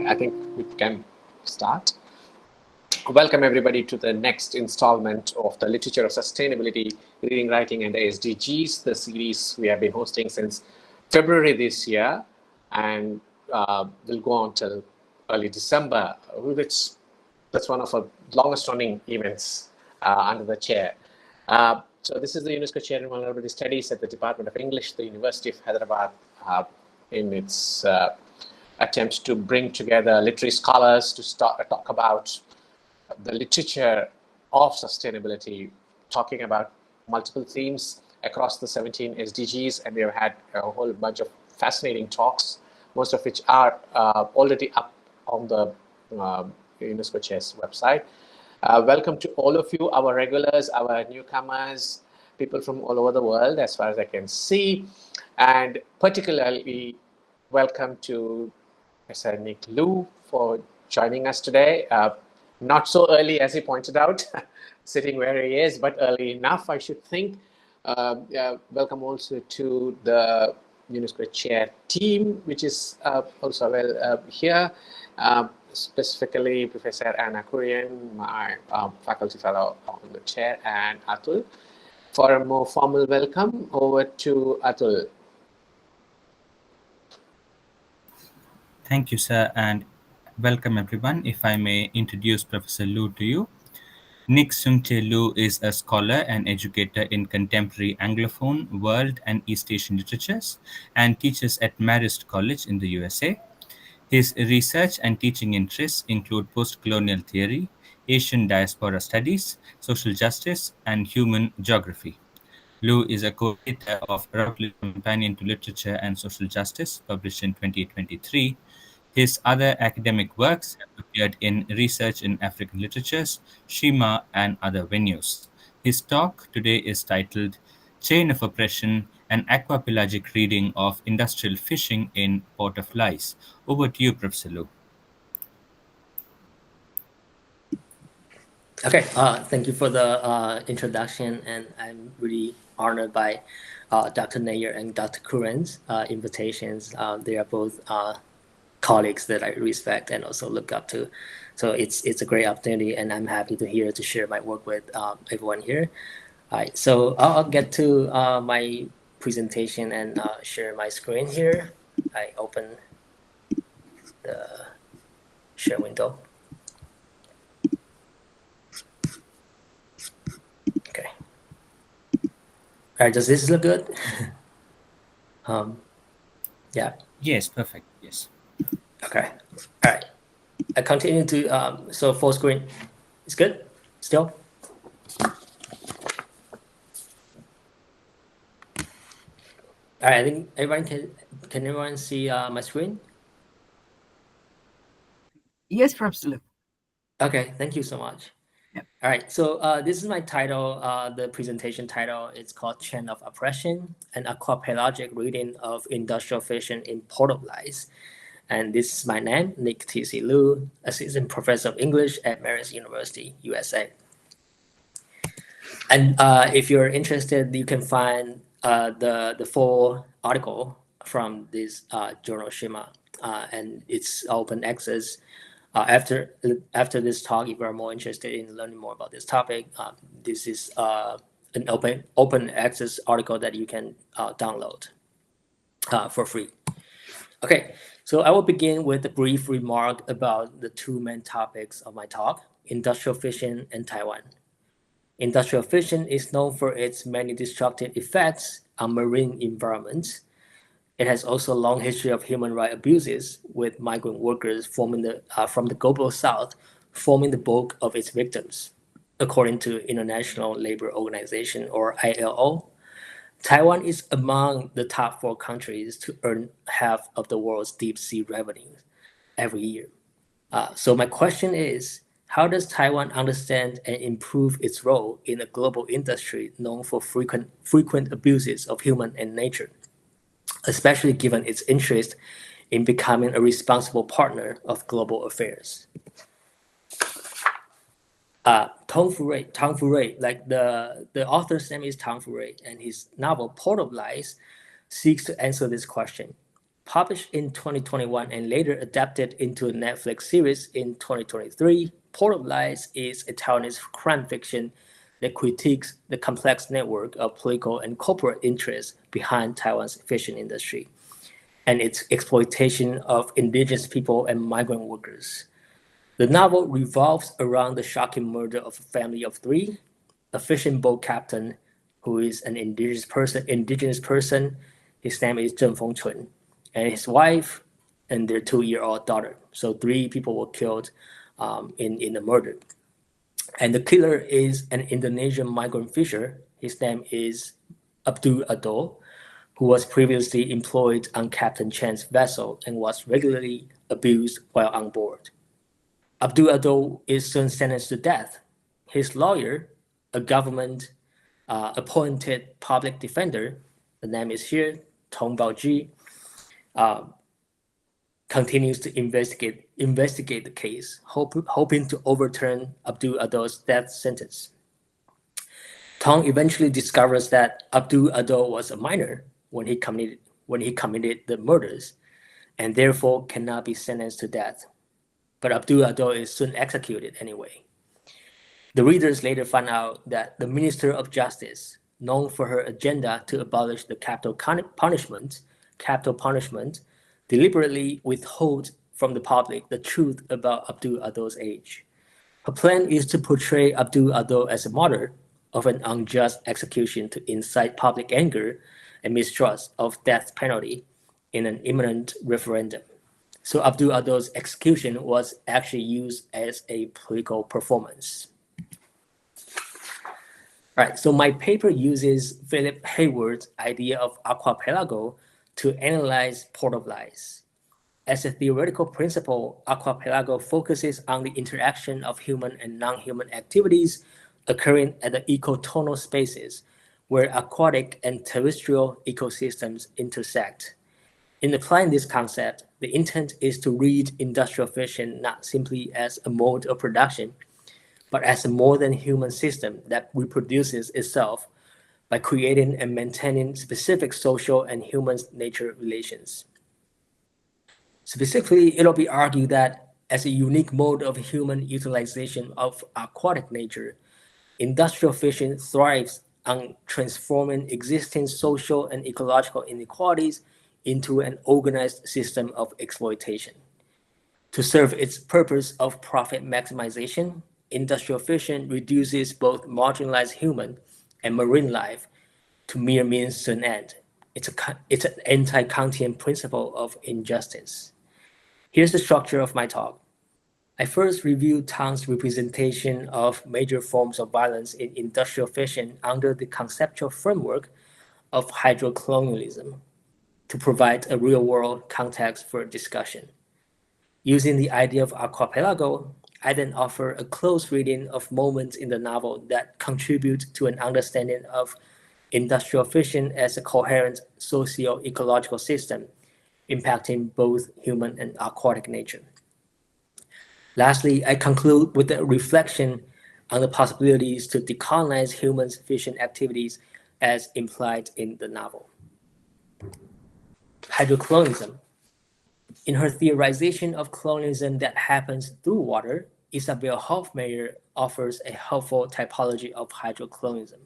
I think we can start. Welcome everybody to the next installment of the Literature of Sustainability, Reading, Writing and the SDGs, the series we have been hosting since February this year and will go on till early December, which that's one of our longest running events under the chair. So this is the UNESCO Chair in Vulnerability Studies at the Department of English, the University of Hyderabad, in its attempts to bring together literary scholars to talk about the literature of sustainability, talking about multiple themes across the 17 SDGs, and we have had a whole bunch of fascinating talks, most of which are already up on the UNESCO Chair's website. Welcome to all of you, our regulars, our newcomers, people from all over the world, as far as I can see, and particularly welcome to Professor Nick Liu for joining us today. Not so early as he pointed out, sitting where he is, but early enough, I should think. Welcome also to the UNESCO Chair team, which is also here. Specifically, Professor Anna Kurian, my faculty fellow on the chair, and Atul. For a more formal welcome, over to Atul. Thank you, sir, and welcome everyone. If I may introduce Professor Liu to you. Nick Tsung-Che Liu is a scholar and educator in contemporary Anglophone, World and East Asian literatures and teaches at Marist College in the USA. His research and teaching interests include post-colonial theory, Asian diaspora studies, social justice, and human geography. Liu is a co-editor of Routledge Companion to Literature and Social Justice, published in 2023. His other academic works have appeared in Research in African Literatures, Shima, and other venues. His talk today is titled Chain of Oppression, an aquapelagic reading of industrial fishing in Port of Lice. Over to you, Professor Liu. Okay, thank you for the introduction, and I'm really honored by Dr. Nair and Dr. Kuren's invitations. They are both colleagues that I respect and also look up to. So it's a great opportunity, and I'm happy to share my work with everyone here. All right, so I'll get to my presentation and share my screen here. I open the share window. Okay. All right, does this look good? Yeah. Yes, perfect. Yes. Okay. All right. I continue to so full screen. It's good still. All right. I think everyone can everyone see my screen? Yes, Professor. Okay. Thank you so much. Yep. All right. So this is my title. The presentation title. It's called "Chain of Oppression: An Aquapelagic Reading of Industrial Fishing in Port of Lice." And this is my name, Nick T.C. Liu, Assistant Professor of English at Marist University, USA. And if you're interested, you can find the full article from this journal Shima, and it's open access. After this talk, if you're more interested in learning more about this topic, this is an open access article that you can download for free. Okay. So I will begin with a brief remark about the two main topics of my talk, industrial fishing and Taiwan. Industrial fishing is known for its many destructive effects on marine environments. It has also a long history of human rights abuses, with migrant workers from the global south forming the bulk of its victims. According to International Labour Organization, or ILO, Taiwan is among the top 4 countries to earn half of the world's deep sea revenue every year. So my question is, how does Taiwan understand and improve its role in a global industry known for frequent abuses of human and nature, especially given its interest in becoming a responsible partner of global affairs? Tong Fu Rui, like the author's name is Tong Fu Rui, and his novel Port of Lice seeks to answer this question. Published in 2021 and later adapted into a Netflix series in 2023, Port of Lies is a Taiwanese crime fiction that critiques the complex network of political and corporate interests behind Taiwan's fishing industry and its exploitation of indigenous people and migrant workers. The novel revolves around the shocking murder of a family of three, a fishing boat captain who is an indigenous person. His name is Zheng Chun, and his wife and their 2-year-old daughter. So 3 people were killed in the murder. And the killer is an Indonesian migrant fisher. His name is Abdul Adol, who was previously employed on Captain Chen's vessel and was regularly abused while on board. Abdul Adol is soon sentenced to death. His lawyer, a government appointed public defender, the name is here, Tong Baoji, continues to investigate the case, hoping to overturn Abdul Adol's death sentence. Tong eventually discovers that Abdul Adol was a minor when he committed the murders, and therefore cannot be sentenced to death. But Abdul Adol is soon executed anyway. The readers later find out that the Minister of Justice, known for her agenda to abolish the capital punishment, deliberately withhold from the public the truth about Abdul Adol's age. Her plan is to portray Abdul Adol as a martyr of an unjust execution to incite public anger and mistrust of death penalty in an imminent referendum. So Abdul Adol's execution was actually used as a political performance. All right, so my paper uses Philip Hayward's idea of archipelago to analyze Port of Lies. As a theoretical principle, archipelago focuses on the interaction of human and non-human activities occurring at the ecotonal spaces where aquatic and terrestrial ecosystems intersect. In applying this concept, the intent is to read industrial fishing not simply as a mode of production, but as a more than human system that reproduces itself by creating and maintaining specific social and human-nature relations. Specifically, it'll be argued that as a unique mode of human utilization of aquatic nature, industrial fishing thrives on transforming existing social and ecological inequalities into an organized system of exploitation. To serve its purpose of profit maximization, industrial fishing reduces both marginalized human and marine life to mere means to an end. It's an anti-Kantian principle of injustice. Here's the structure of my talk. I first reviewed Tang's representation of major forms of violence in industrial fishing under the conceptual framework of hydrocolonialism to provide a real-world context for discussion. Using the idea of archipelago, I then offer a close reading of moments in the novel that contribute to an understanding of industrial fishing as a coherent socio-ecological system impacting both human and aquatic nature. Lastly, I conclude with a reflection on the possibilities to decolonize humans' fishing activities as implied in the novel. Hydrocolonialism. In her theorization of colonialism that happens through water, Isabel Hofmeyr offers a helpful typology of hydrocolonialism.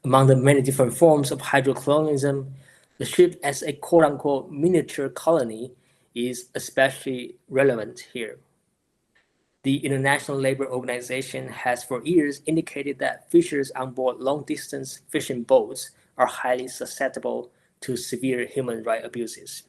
Among the many different forms of hydrocolonialism, the ship as a quote-unquote miniature colony is especially relevant here. The International Labour Organization has for years indicated that fishers on board long-distance fishing boats are highly susceptible to severe human rights abuses.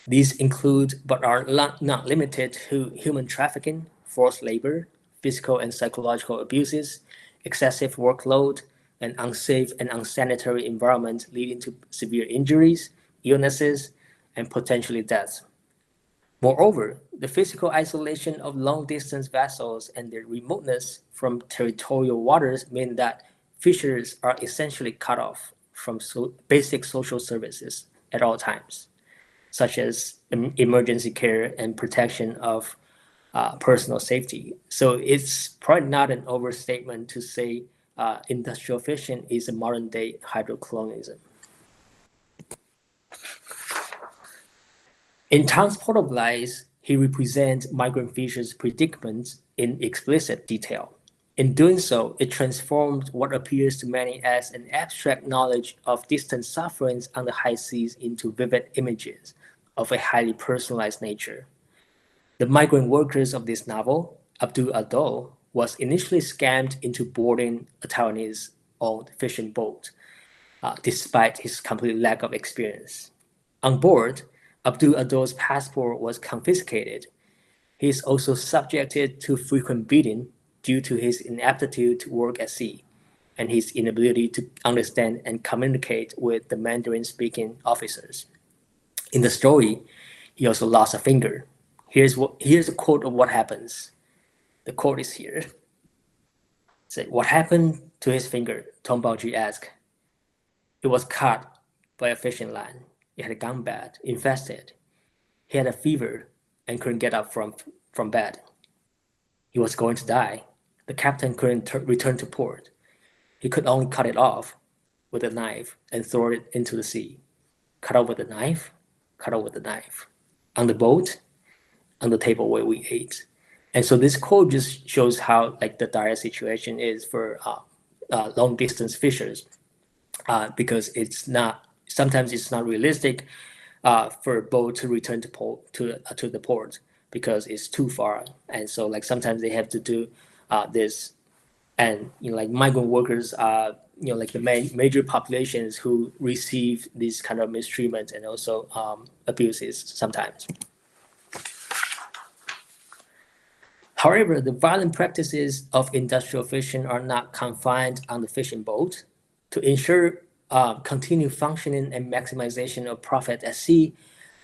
These include, but are not limited to, human trafficking, forced labor, physical and psychological abuses, excessive workload, an unsafe and unsanitary environment leading to severe injuries, illnesses, and potentially death. Moreover, the physical isolation of long-distance vessels and their remoteness from territorial waters mean that fishers are essentially cut off from basic social services at all times, such as emergency care and protection of personal safety. So it's probably not an overstatement to say industrial fishing is a modern-day hydrocolonialism. In Transport of Lies, he represents migrant fishers' predicaments in explicit detail. In doing so, it transformed what appears to many as an abstract knowledge of distant sufferings on the high seas into vivid images of a highly personalized nature. The migrant workers of this novel, Abdul Adol, was initially scammed into boarding a Taiwanese-owned fishing boat, despite his complete lack of experience. On board, Abdul Adol's passport was confiscated. He is also subjected to frequent beating due to his inaptitude to work at sea and his inability to understand and communicate with the Mandarin-speaking officers. In the story, he also lost a finger. Here's a quote of what happens. The quote is here. Say, what happened to his finger? Tong Baoji asked. It was cut by a fishing line. It had gone bad, infested. He had a fever and couldn't get up from bed. He was going to die. The captain couldn't return to port. He could only cut it off with a knife and throw it into the sea. Cut off with a knife, cut off with a knife. On the boat, on the table where we ate. And so this quote just shows how like the dire situation is for long distance fishers, because sometimes it's not realistic for a boat to return to the port because it's too far. And so like sometimes they have to do this, and like migrant workers are like the major populations who receive this kind of mistreatment and also abuses sometimes. However, the violent practices of industrial fishing are not confined on the fishing boat. To ensure continued functioning and maximization of profit at sea,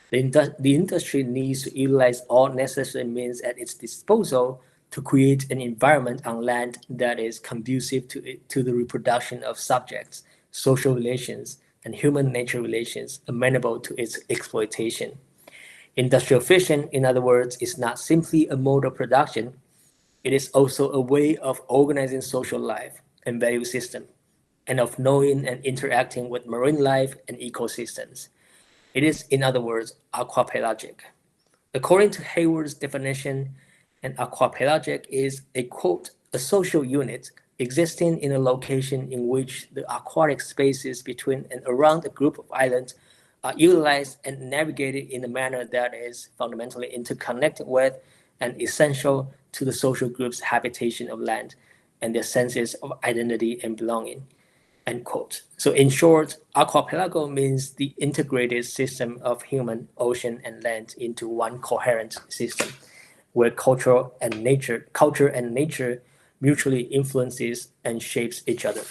the industry needs to utilize all necessary means at its disposal to create an environment on land that is conducive to the reproduction of subjects, social relations, and human nature relations amenable to its exploitation. Industrial fishing, in other words, is not simply a mode of production. It is also a way of organizing social life and value system, and of knowing and interacting with marine life and ecosystems. It is, in other words, aquapelagic. According to Hayward's definition, an aquapelagic is a, quote, a social unit existing in a location in which the aquatic spaces between and around a group of islands are utilized and navigated in a manner that is fundamentally interconnected with and essential to the social group's habitation of land and their senses of identity and belonging, end quote. So in short, aquapelago means the integrated system of human, ocean, and land into one coherent system, where culture and nature mutually influences and shapes each other.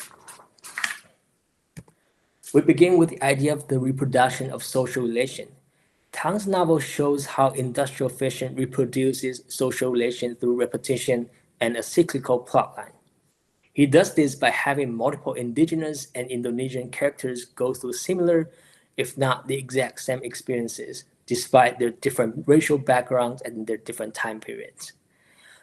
We begin with the idea of the reproduction of social relation. Tang's novel shows how industrial fishing reproduces social relation through repetition and a cyclical plotline. He does this by having multiple indigenous and Indonesian characters go through similar, if not the exact same experiences, despite their different racial backgrounds and their different time periods.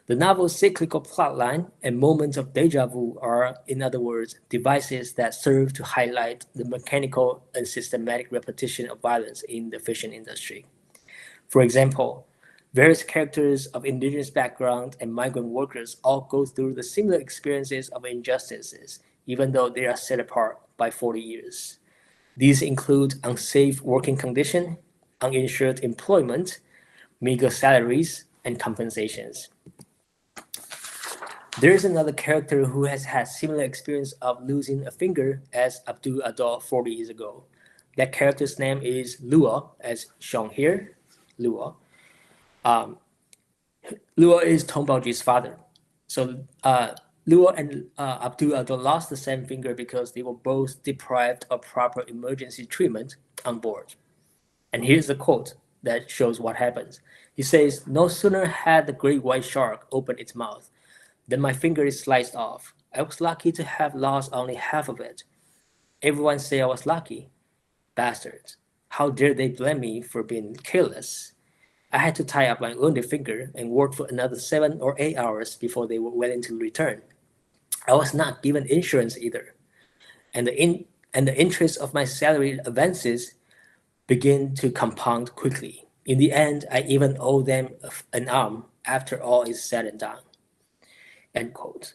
The novel's cyclical plotline and moments of deja vu are, in other words, devices that serve to highlight the mechanical and systematic repetition of violence in the fishing industry. For example, various characters of indigenous background and migrant workers all go through the similar experiences of injustices, even though they are set apart by 40 years. These include unsafe working conditions, uninsured employment, meager salaries, and compensations. There is another character who has had similar experience of losing a finger as Abdul Adol 40 years ago. That character's name is Luo, as shown here, Luo. Luo is Tong Baoji's father. So Luo and Abdul Adol lost the same finger because they were both deprived of proper emergency treatment on board. And here's the quote that shows what happens. He says, "No sooner had the great white shark opened its mouth than my finger is sliced off. I was lucky to have lost only half of it. Everyone say I was lucky. Bastards. How dare they blame me for being careless? I had to tie up my wounded finger and work for another 7 or 8 hours before they were willing to return. I was not given insurance either. And the interest of my salary advances began to compound quickly. In the end, I even owe them an arm after all is said and done. End quote.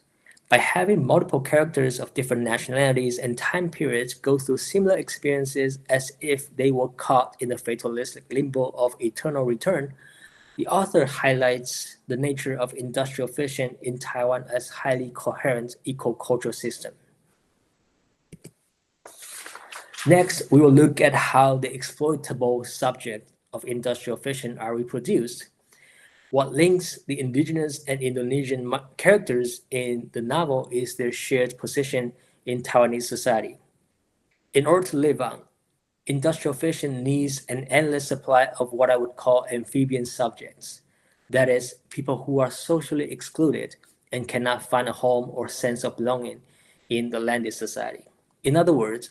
By having multiple characters of different nationalities and time periods go through similar experiences as if they were caught in the fatalistic limbo of eternal return, the author highlights the nature of industrial fiction in Taiwan as highly coherent eco-cultural system. Next, we will look at how the exploitable subject of industrial fiction are reproduced. What links the indigenous and Indonesian characters in the novel is their shared position in Taiwanese society. In order to live on, industrial fiction needs an endless supply of what I would call amphibian subjects. That is, people who are socially excluded and cannot find a home or sense of belonging in the landed society. In other words,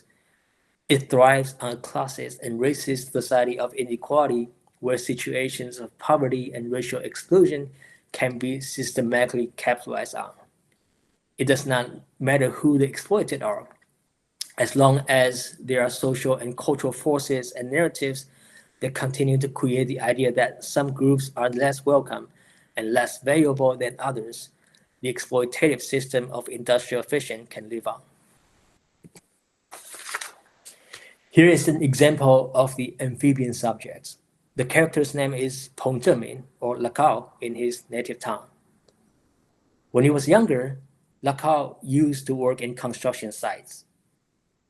it thrives on a classist and racist society of inequality where situations of poverty and racial exclusion can be systematically capitalized on. It does not matter who the exploited are, as long as there are social and cultural forces and narratives that continue to create the idea that some groups are less welcome and less valuable than others, the exploitative system of industrial fiction can live on. Here is an example of the amphibian subjects. The character's name is Peng Zhemin, or Lakao, in his native town. When he was younger, Lakao used to work in construction sites.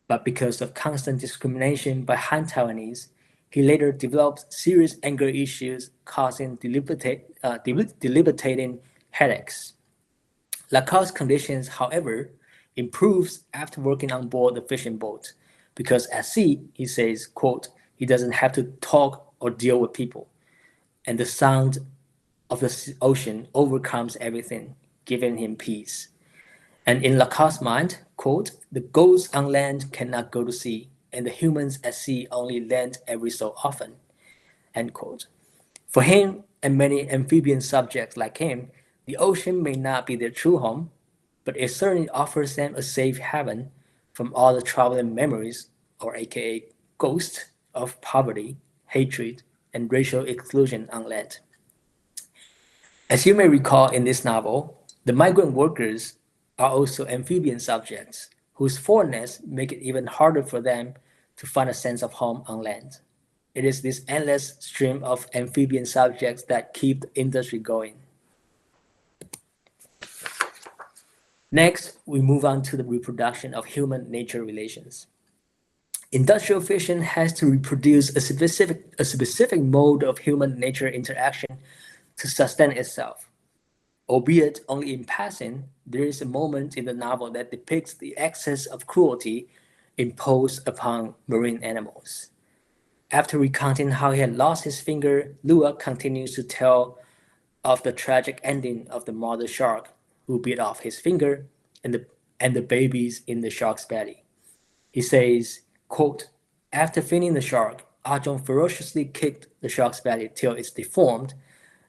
But because of constant discrimination by Han Taiwanese, he later developed serious anger issues causing debilitating headaches. Lacao's conditions, however, improves after working on board the fishing boat, because at sea, he says, quote, he doesn't have to talk or deal with people, and the sound of the ocean overcomes everything, giving him peace. And in Lacao's mind, quote, the ghosts on land cannot go to sea, and the humans at sea only land every so often, end quote. For him and many amphibian subjects like him, the ocean may not be their true home, but it certainly offers them a safe haven from all the troubling memories, or aka ghosts, of poverty, hatred, and racial exclusion on land. As you may recall in this novel, the migrant workers are also amphibian subjects whose foreignness make it even harder for them to find a sense of home on land. It is this endless stream of amphibian subjects that keep the industry going. Next, we move on to the reproduction of human-nature relations. Industrial fiction has to reproduce a specific mode of human-nature interaction to sustain itself. Albeit only in passing, there is a moment in the novel that depicts the excess of cruelty imposed upon marine animals. After recounting how he had lost his finger, Lua continues to tell of the tragic ending of the mother shark who bit off his finger and the babies in the shark's belly. He says, quote, after feeding the shark, Ajong ferociously kicked the shark's belly till it's deformed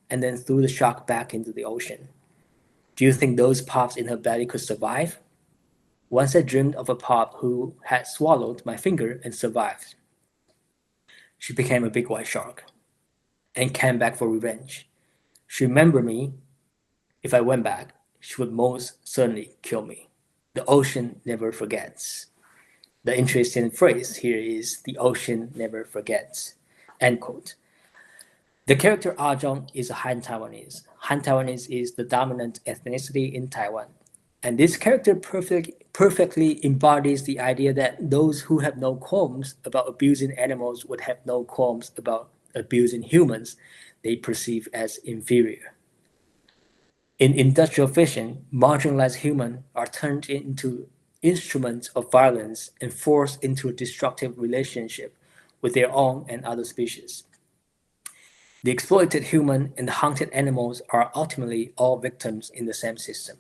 and then threw the shark back into the ocean. Do you think those pups in her belly could survive? Once I dreamed of a pup who had swallowed my finger and survived. She became a big white shark and came back for revenge. She remembered me. If I went back, she would most certainly kill me. The ocean never forgets. The interesting phrase here is the ocean never forgets, end quote. The character Ajong is a Han Taiwanese. Han Taiwanese is the dominant ethnicity in Taiwan. And this character perfectly embodies the idea that those who have no qualms about abusing animals would have no qualms about abusing humans they perceive as inferior. In industrial fiction, marginalized humans are turned into instruments of violence and forced into a destructive relationship with their own and other species. The exploited human and the hunted animals are ultimately all victims in the same system.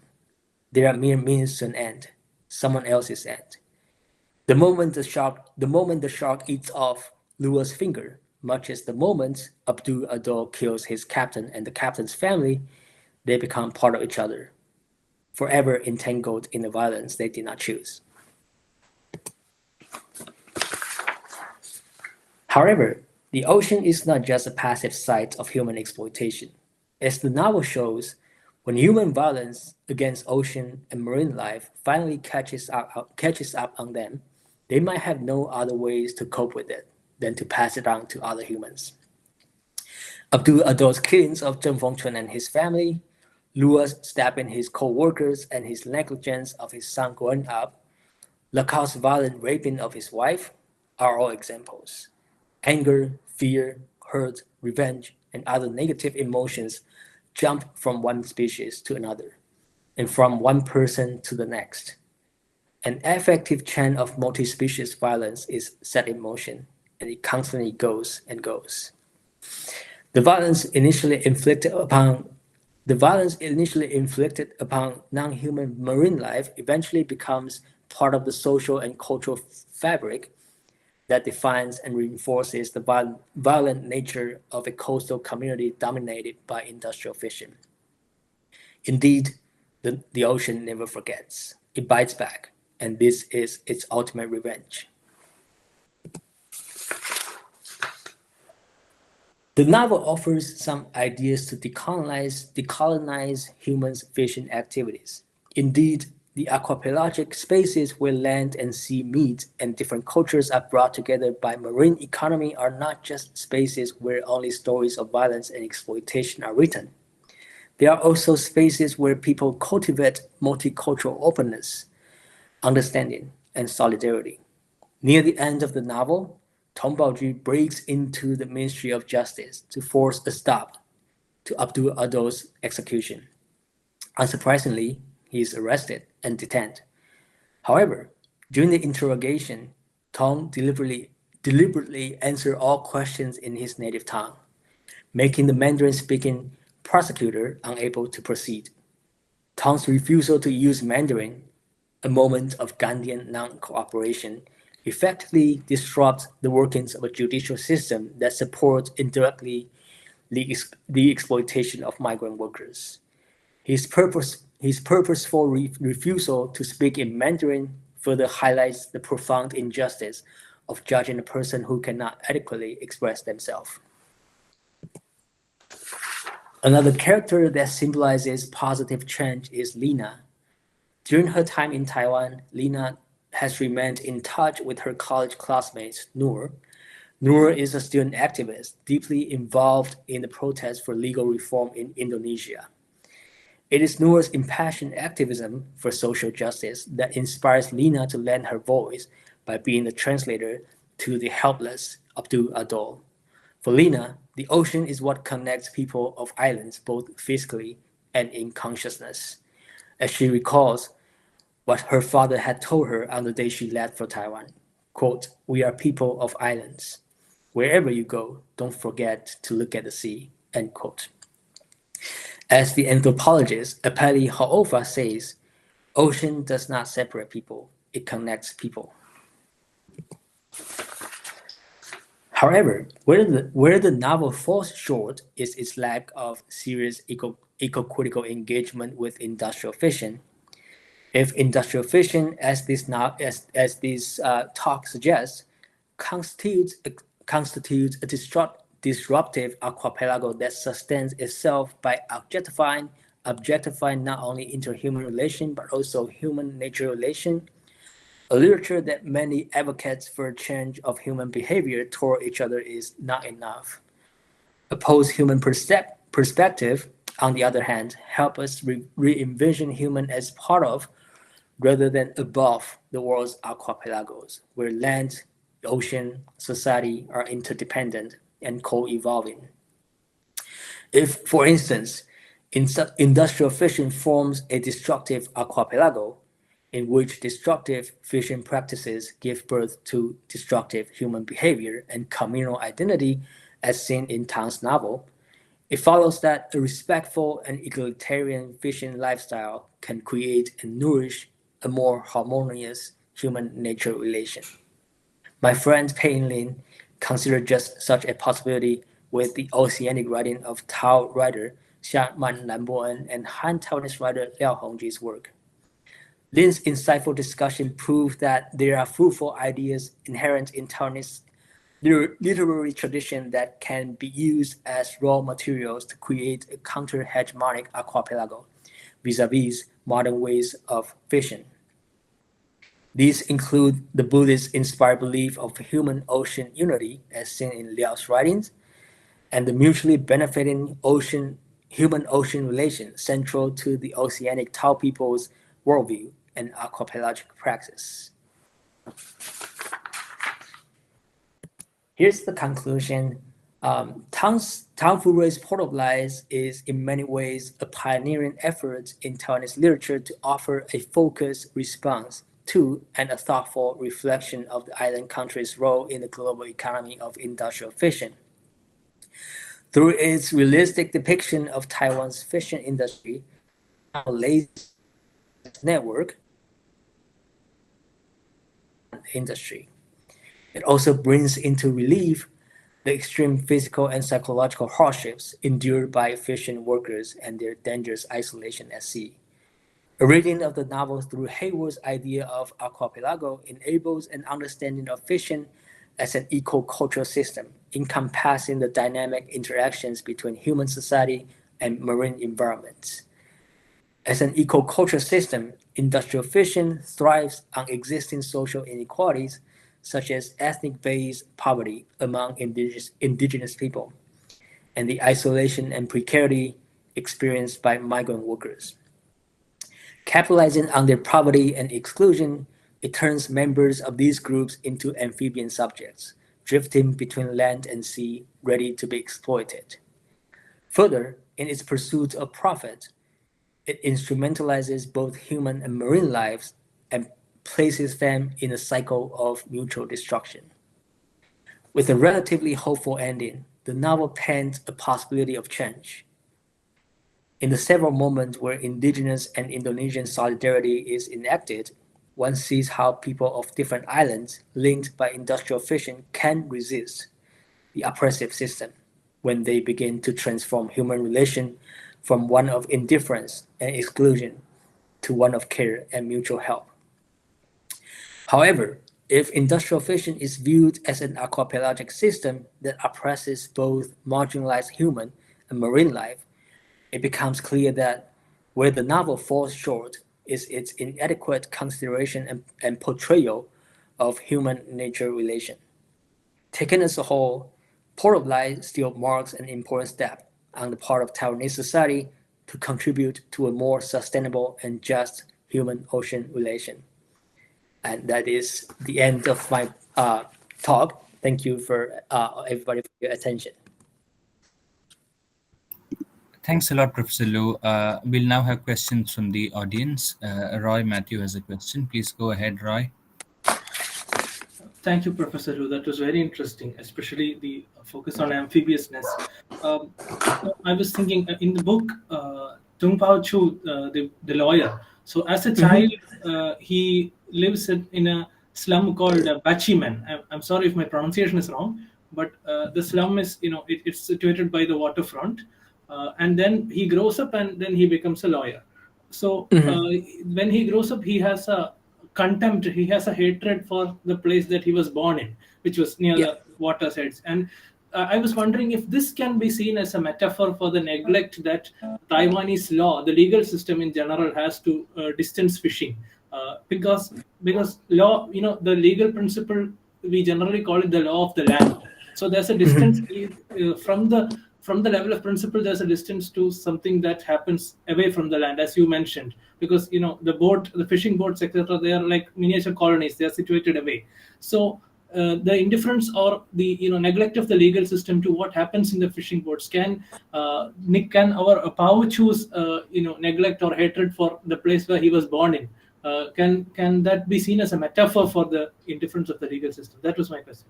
They are mere means to an end, someone else's end. The moment the shark eats off Lua's finger, much as the moment Abdul Adol kills his captain and the captain's family, they become part of each other, forever entangled in the violence they did not choose. However, The ocean is not just a passive site of human exploitation. As the novel shows, when human violence against ocean and marine life finally catches up on them, they might have no other ways to cope with it than to pass it on to other humans. Abdul Adol's killings of Zheng Fengchun and his family, Lua's stabbing his co-workers and his negligence of his son growing up, Lacan's violent raping of his wife are all examples. Anger, fear, hurt, revenge, and other negative emotions jump from one species to another, and from one person to the next. An affective chain of multi-species violence is set in motion, and it constantly goes and goes. The violence initially inflicted upon non-human marine life eventually becomes part of the social and cultural fabric that defines and reinforces the violent nature of a coastal community dominated by industrial fishing. Indeed, the ocean never forgets. It bites back, and this is its ultimate revenge. The novel offers some ideas to decolonize humans' fishing activities. Indeed, the aquapelagic spaces where land and sea meet and different cultures are brought together by marine economy are not just spaces where only stories of violence and exploitation are written. They are also spaces where people cultivate multicultural openness, understanding, and solidarity. Near the end of the novel, Tong Baoju breaks into the Ministry of Justice to force a stop to Abdul Adol's execution. Unsurprisingly, he is arrested and detained. However, during the interrogation, Tong deliberately answered all questions in his native tongue, making the Mandarin-speaking prosecutor unable to proceed. Tong's refusal to use Mandarin, a moment of Gandhian non-cooperation, effectively disrupts the workings of a judicial system that supports indirectly the exploitation of migrant workers. His purposeful refusal to speak in Mandarin further highlights the profound injustice of judging a person who cannot adequately express themselves. Another character that symbolizes positive change is Lina. During her time in Taiwan, Lina has remained in touch with her college classmates, Noor. Noor is a student activist deeply involved in the protest for legal reform in Indonesia. It is Noor's impassioned activism for social justice that inspires Lina to lend her voice by being the translator to the helpless Abdul Adol. For Lina, the ocean is what connects people of islands both physically and in consciousness. As she recalls what her father had told her on the day she left for Taiwan, quote, "We are people of islands. Wherever you go, don't forget to look at the sea," end quote. As the anthropologist Apeli Ha'ofa says, ocean does not separate people, it connects people. However, where the novel falls short is its lack of serious eco-critical engagement with industrial fishing. If industrial fishing, as this talk suggests, constitutes a disruptive archipelago that sustains itself by objectifying not only interhuman relation but also human-nature relation, a literature that many advocates for a change of human behavior toward each other is not enough. A post-human perspective, on the other hand, help us re-envision human as part of, rather than above, the world's archipelagos, where land, ocean, society are interdependent and co-evolving. If, for instance, industrial fishing forms a destructive archipelago, in which destructive fishing practices give birth to destructive human behavior and communal identity, as seen in Tang's novel, it follows that a respectful and egalitarian fishing lifestyle can create and nourish a more harmonious human-nature relation. My friend Pei Lin considered just such a possibility with the oceanic writing of Tao writer Xia Man Lanboen and Han Taiwanese writer Liao Hongji's work. Lin's insightful discussion proved that there are fruitful ideas inherent in Taiwanese literary tradition that can be used as raw materials to create a counter-hegemonic archipelago vis-a-vis modern ways of fishing. These include the Buddhist-inspired belief of human-ocean unity, as seen in Liao's writings, and the mutually benefiting human-ocean relation central to the oceanic Tao people's worldview and archipelagic practice. Here's the conclusion. Tang Furui's Port of Lies is in many ways a pioneering effort in Taiwanese literature to offer a focused response to and a thoughtful reflection of the island country's role in the global economy of industrial fishing. Through its realistic depiction of Taiwan's fishing industry, lays network industry. It also brings into relief the extreme physical and psychological hardships endured by fishing workers and their dangerous isolation at sea. A reading of the novel through Hayward's idea of archipelago enables an understanding of fishing as an eco-cultural system, encompassing the dynamic interactions between human society and marine environments. As an eco-cultural system, industrial fishing thrives on existing social inequalities, such as ethnic-based poverty among indigenous people, and the isolation and precarity experienced by migrant workers. Capitalizing on their poverty and exclusion, it turns members of these groups into amphibian subjects, drifting between land and sea, ready to be exploited. Further, in its pursuit of profit, it instrumentalizes both human and marine lives and places them in a cycle of mutual destruction. With a relatively hopeful ending, the novel paints a possibility of change. In the several moments where indigenous and Indonesian solidarity is enacted, one sees how people of different islands linked by industrial fishing can resist the oppressive system when they begin to transform human relation from one of indifference and exclusion to one of care and mutual help. However, if industrial fishing is viewed as an archipelagic system that oppresses both marginalized human and marine life, it becomes clear that where the novel falls short is its inadequate consideration and portrayal of human-nature relation. Taken as a whole, Port of Lies still marks an important step on the part of Taiwanese society to contribute to a more sustainable and just human-ocean relation. And that is the end of my talk. Thank you for everybody for your attention. Thanks a lot, Professor Lu. We'll now have questions from the audience. Roy Matthew has a question. Please go ahead, Roy. Thank you, Professor Lu. That was very interesting, especially the focus on amphibiousness. I was thinking in the book, Tung Pao Chu, the lawyer. So as a child, he lives in a slum called Bachiman. I'm sorry if my pronunciation is wrong, but the slum is, it's situated by the waterfront. And then he grows up and then he becomes a lawyer. So when he grows up, he has a contempt, he has a hatred for the place that he was born in, which was near the watersides. And I was wondering if this can be seen as a metaphor for the neglect that Taiwanese law, the legal system in general, has to distance fishing. Because law, the legal principle, we generally call it the law of the land. So there's a distance from the level of principle, there's a distance to something that happens away from the land, as you mentioned, because the fishing boats, etc., they are like miniature colonies. They are situated away. So the indifference or the neglect of the legal system to what happens in the fishing boats can our Pao choose neglect or hatred for the place where he was born in? Can that be seen as a metaphor for the indifference of the legal system? That was my question.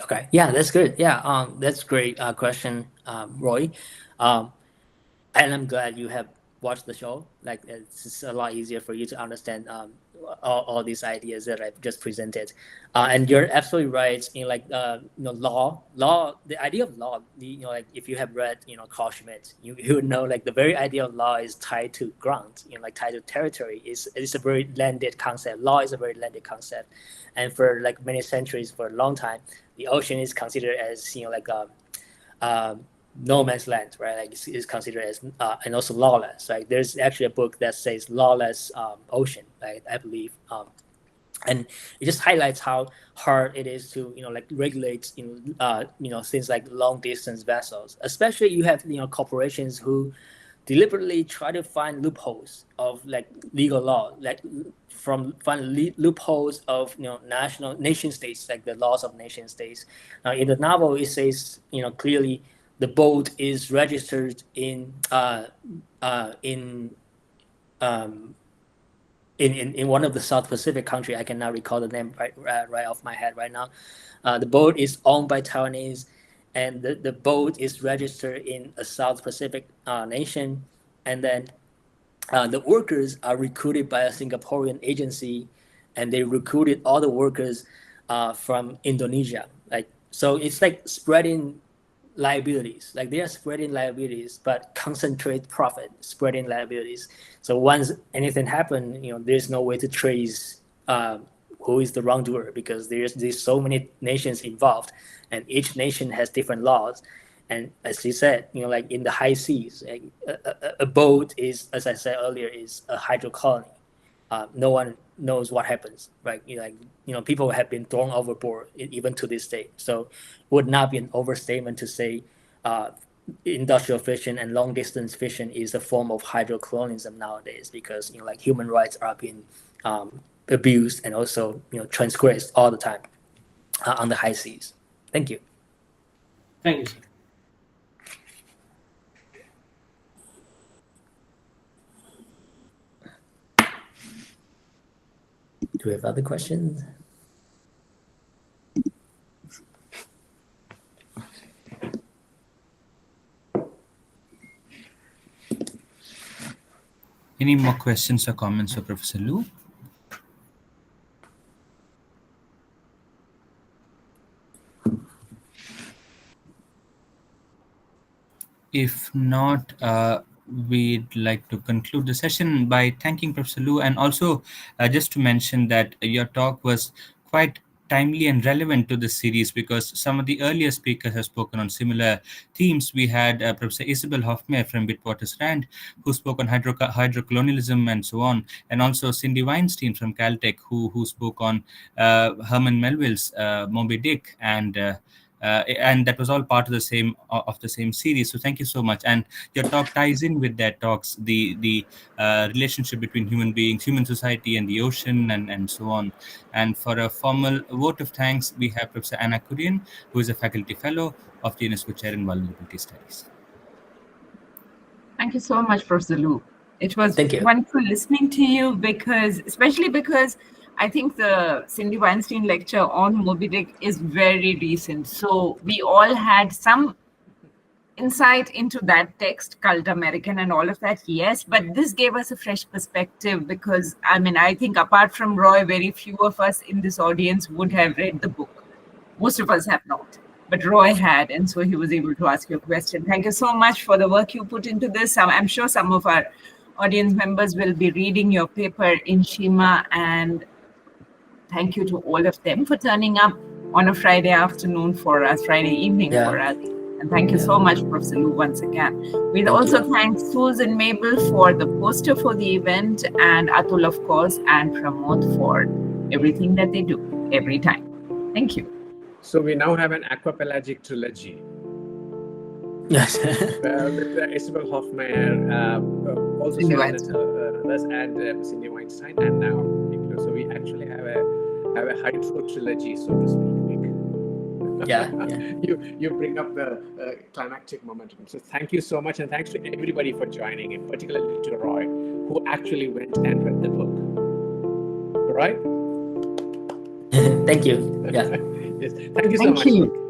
Okay, yeah, that's good. Yeah, that's great question, Roy. And I'm glad you have watch the show. Like it's just a lot easier for you to understand all these ideas that I've just presented. And you're absolutely right. Like law, the idea of law. Like if you have read Carl Schmitt, you would know like the very idea of law is tied to ground. Like tied to territory. Is a very landed concept. Law is a very landed concept, and for like many centuries, for a long time, the ocean is considered as like no man's land, right? Like it's considered as and also lawless. Like there's actually a book that says lawless ocean, right? I believe, and it just highlights how hard it is to like regulate things like long distance vessels. Especially you have corporations who deliberately try to find loopholes of like legal law, like loopholes of nation states, like the laws of nation states. In the novel, it says clearly the boat is registered in one of the South Pacific country. I cannot recall the name right off my head right now. The boat is owned by Taiwanese, and the boat is registered in a South Pacific nation, and then the workers are recruited by a Singaporean agency, and they recruited all the workers from Indonesia. Like so, it's like spreading liabilities. Like they are spreading liabilities, but concentrate profit, spreading liabilities. So once anything happens, there's no way to trace who is the wrongdoer, because there's so many nations involved, and each nation has different laws. And as you said, like in the high seas, like a boat is, as I said earlier, is a hydro colony. No one knows what happens, right? People have been thrown overboard even to this day. So it would not be an overstatement to say industrial fishing and long distance fishing is a form of hydrocolonialism nowadays, because like human rights are being abused and also transgressed all the time on the high seas. Thank you. Thank you, sir. Do we have other questions? Any more questions or comments for Professor Lu? If not, we'd like to conclude the session by thanking Professor Lu, and also just to mention that your talk was quite timely and relevant to the series, because some of the earlier speakers have spoken on similar themes. We had Professor Isabel Hofmeyr from Witwatersrand, who spoke on hydrocolonialism and so on, and also Cindy Weinstein from Caltech, who spoke on Herman Melville's Moby Dick, and that was all part of the same series. So thank you so much. And your talk ties in with their talks, the relationship between human beings, human society, and the ocean, and so on. And for a formal vote of thanks, we have Professor Anna Kurian, who is a faculty fellow of the UNESCO Chair in Vulnerability Studies. Thank you so much, Professor Lu. It was Thank you. wonderful listening to you, especially because I think the Cindy Weinstein lecture on Moby Dick is very recent. So we all had some insight into that text, Cult American and all of that, yes. But this gave us a fresh perspective, because, I think apart from Roy, very few of us in this audience would have read the book. Most of us have not. But Roy had, and so he was able to ask you a question. Thank you so much for the work you put into this. I'm sure some of our audience members will be reading your paper in Shima, and thank you to all of them for turning up on a Friday afternoon for us, Friday evening for us. And thank you so much, Professor Lu, once again. We'll also thank Susan Mabel for the poster for the event, and Atul, of course, and Pramod for everything that they do every time. Thank you. So we now have an aquapelagic trilogy. Yes. With Isabel Hofmeyr, also Cindy and Cindy Weinstein, and now Nicola. So we actually have a hydro trilogy, so to speak. Yeah. You bring up the climactic momentum. So thank you so much, and thanks to everybody for joining, and particularly to Roy, who actually went and read the book. All right? Thank you. Yeah. Yes. Thank you so much.